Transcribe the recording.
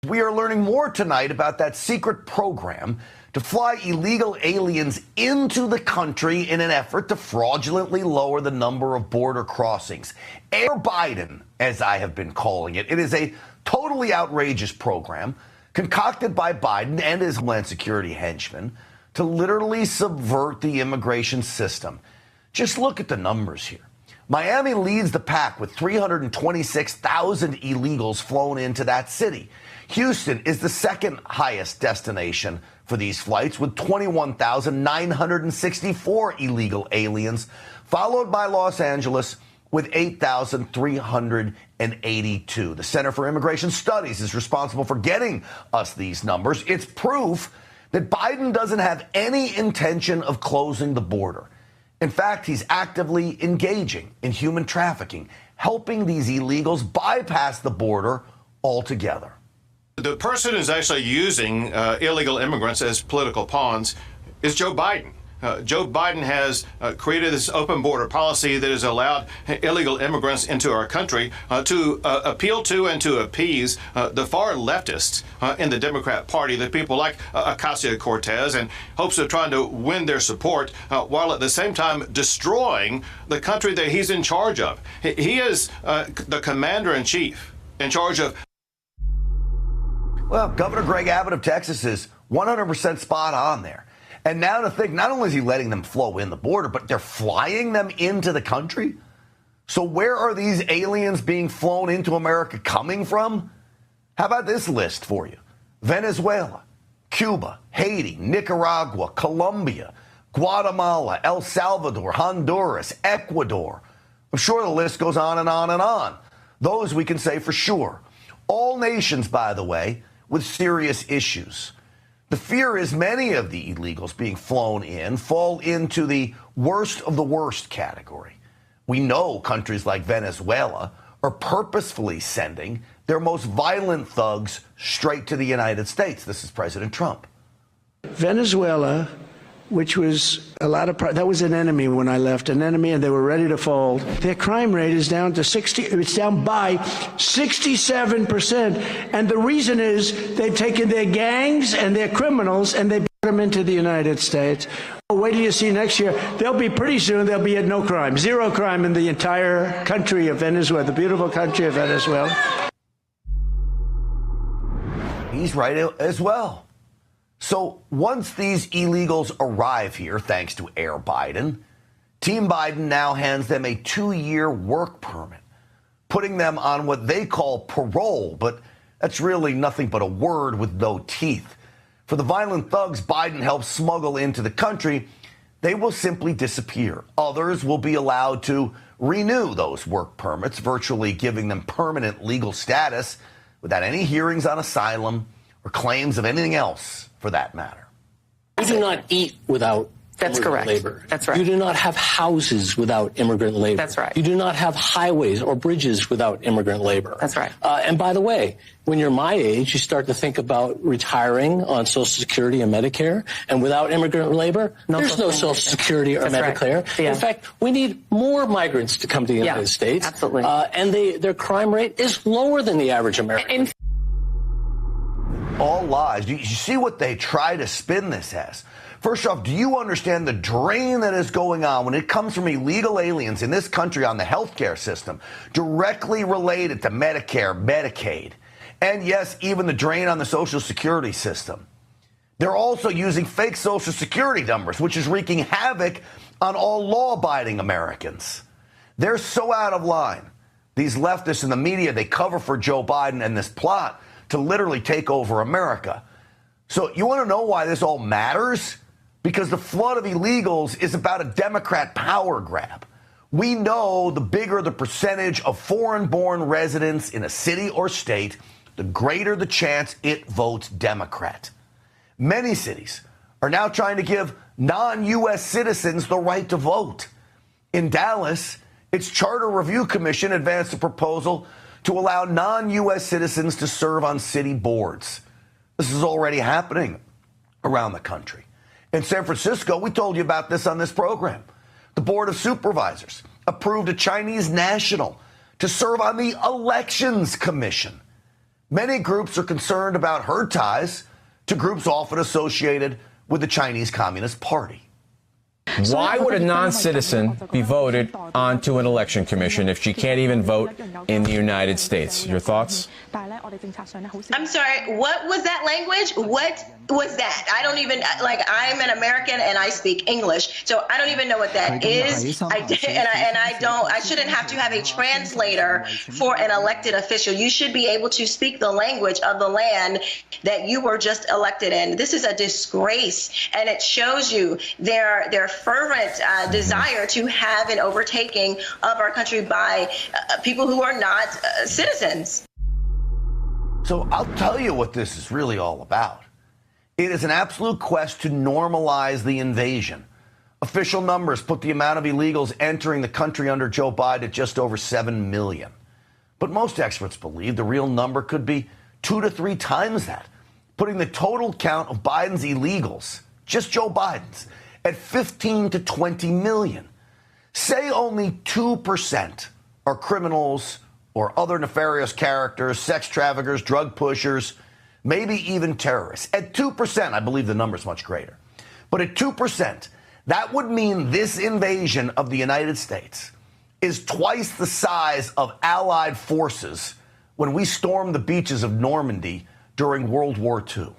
We are learning more tonight about that secret program to fly illegal aliens into the country in an effort to fraudulently lower the number of border crossings. Air Biden, as I have been calling it. It is a totally outrageous program concocted by Biden and his Homeland Security henchmen to literally subvert the immigration system. Just look at the numbers here. Miami leads the pack with 326,000 illegals flown into that city. Houston is the second highest destination for these flights with 21,964 illegal aliens, followed by Los Angeles with 8,382. The Center for Immigration Studies is responsible for getting us these numbers. It's proof that Biden doesn't have any intention of closing the border. In fact, he's actively engaging in human trafficking, helping these illegals bypass the border altogether. The person who's actually using illegal immigrants as political pawns is Joe Biden. Joe Biden has created this open border policy that has allowed illegal immigrants into our country to appeal to and to appease the far leftists in the Democrat Party, the people like Ocasio-Cortez, in hopes of trying to win their support while at the same time destroying the country that he's in charge of. He is the commander-in-chief in charge of. Well, Governor Greg Abbott of Texas is 100% spot on there. And now to think, not only is he letting them flow in the border, but they're flying them into the country. So where are these aliens being flown into America coming from? How about this list for you? Venezuela, Cuba, Haiti, Nicaragua, Colombia, Guatemala, El Salvador, Honduras, Ecuador. I'm sure the list goes on and on and on. Those we can say for sure. All nations, by the way, with serious issues. The fear is many of the illegals being flown in fall into the worst of the worst category. We know countries like Venezuela are purposefully sending their most violent thugs straight to the United States. This is President Trump. Venezuela, which was that was an enemy when I left, an enemy, and they were ready to fold. Their crime rate is down to it's down by 67%. And the reason is they've taken their gangs and their criminals and they brought them into the United States. Wait till you see next year. Pretty soon they'll be at no crime, zero crime in the entire country of Venezuela, the beautiful country of Venezuela. He's right as well. So once these illegals arrive here, thanks to Air Biden, Team Biden now hands them a 2-year work permit, putting them on what they call parole, but that's really nothing but a word with no teeth. For the violent thugs Biden helps smuggle into the country, they will simply disappear. Others will be allowed to renew those work permits, virtually giving them permanent legal status without any hearings on asylum or claims of anything else for that matter. You do not eat without immigrant labor. That's right. You do not have houses without immigrant labor. That's right. You do not have highways or bridges without immigrant labor. That's right. And by the way, when you're my age, you start to think about retiring on Social Security and Medicare. And without immigrant labor, there's no Social Security or Medicare. Right. Yeah. In fact, we need more migrants to come to the United States. Absolutely. And their crime rate is lower than the average American. All lies. You see what they try to spin this as. First off, do you understand the drain that is going on when it comes from illegal aliens in this country on the healthcare system, directly related to Medicare, Medicaid, and yes, even the drain on the Social Security system? They're also using fake Social Security numbers, which is wreaking havoc on all law-abiding Americans. They're so out of line. These leftists in the media, they cover for Joe Biden and this plot to literally take over America. So you want to know why this all matters? Because the flood of illegals is about a Democrat power grab. We know the bigger the percentage of foreign-born residents in a city or state, the greater the chance it votes Democrat. Many cities are now trying to give non-U.S. citizens the right to vote. In Dallas, its Charter Review Commission advanced a proposal to allow non-U.S. citizens to serve on city boards. This is already happening around the country. In San Francisco, we told you about this on this program. The Board of Supervisors approved a Chinese national to serve on the Elections Commission. Many groups are concerned about her ties to groups often associated with the Chinese Communist Party. Why would a non-citizen be voted onto an election commission if she can't even vote in the United States? Your thoughts? I'm sorry, what was that language? What was that? I don't even, like, I'm an American and I speak English, so I don't even know what that is. I shouldn't have to have a translator for an elected official. You should be able to speak the language of the land that you were just elected in. This is a disgrace, and it shows you their fervent desire to have an overtaking of our country by people who are not citizens. So I'll tell you what this is really all about. It is an absolute quest to normalize the invasion. Official numbers put the amount of illegals entering the country under Joe Biden at just over 7 million. But most experts believe the real number could be 2 to 3 times that, putting the total count of Biden's illegals, just Joe Biden's, at 15 to 20 million. Say only 2% are criminals or other nefarious characters, sex traffickers, drug pushers, maybe even terrorists. At 2%, I believe the number is much greater. But at 2%, that would mean this invasion of the United States is twice the size of Allied forces when we stormed the beaches of Normandy during World War II.